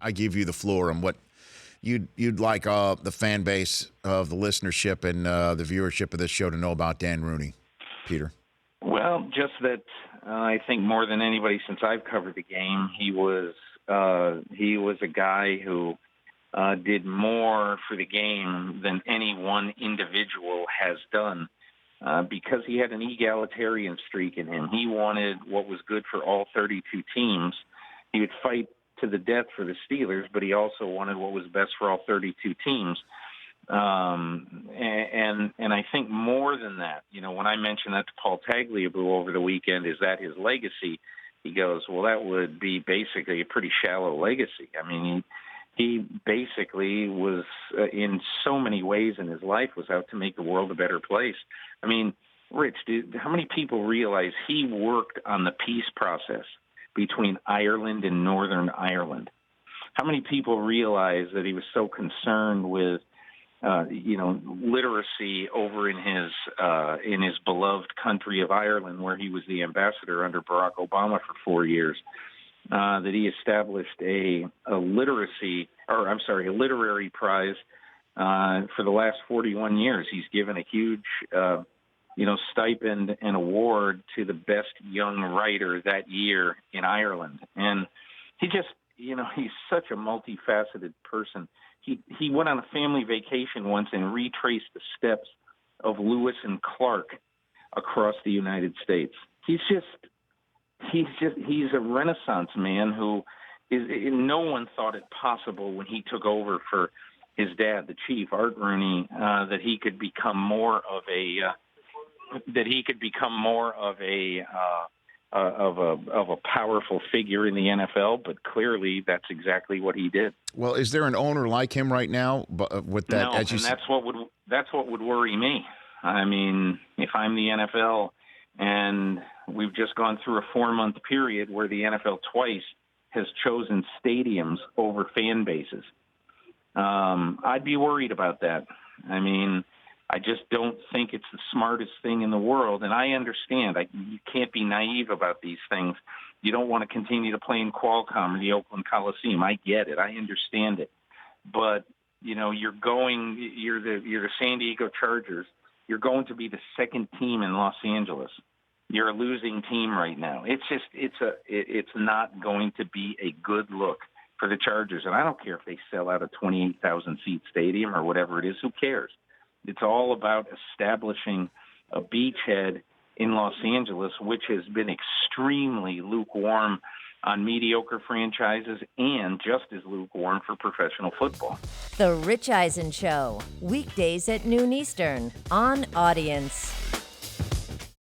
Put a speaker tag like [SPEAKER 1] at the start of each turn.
[SPEAKER 1] I give you the floor on what you'd like the fan base of the listenership and the viewership of this show to know about Dan Rooney, Peter.
[SPEAKER 2] Well, just that I think more than anybody since I've covered the game, he was a guy who did more for the game than any one individual has done because he had an egalitarian streak in him. He wanted what was good for all 32 teams. He would fight to the death for the Steelers, but he also wanted what was best for all 32 teams. And I think more than that, when I mentioned that to Paul Tagliabue over the weekend, is that his legacy? He goes, well, that would be basically a pretty shallow legacy. I mean, he basically was, in so many ways in his life, was out to make the world a better place. I mean, Rich, how many people realize he worked on the peace process between Ireland and Northern Ireland? How many people realize that he was so concerned with literacy over in his beloved country of Ireland, where he was the ambassador under Barack Obama for 4 years, that he established a literary prize for the last 41 years. He's given a huge, stipend and award to the best young writer that year in Ireland. And he just, he's such a multifaceted person. He went on a family vacation once and retraced the steps of Lewis and Clark across the United States. He's a Renaissance man who no one thought it possible when he took over for his dad, the chief, Art Rooney, that he could become more of a powerful figure in the NFL, but clearly that's exactly what he did.
[SPEAKER 1] Well, is there an owner like him right now? With that,
[SPEAKER 2] no, and that's what would worry me. I mean, if I'm the NFL and we've just gone through a 4-month period where the NFL twice has chosen stadiums over fan bases, I'd be worried about that. I mean, I just don't think it's the smartest thing in the world, and I understand. You can't be naive about these things. You don't want to continue to play in Qualcomm or the Oakland Coliseum. I get it. I understand it. But, you're the San Diego Chargers. You're going to be the second team in Los Angeles. You're a losing team right now. It's not going to be a good look for the Chargers. And I don't care if they sell out a 28,000-seat stadium or whatever it is. Who cares? It's all about establishing a beachhead in Los Angeles, which has been extremely lukewarm on mediocre franchises and just as lukewarm for professional football.
[SPEAKER 3] The Rich Eisen Show, weekdays at noon Eastern on Audience.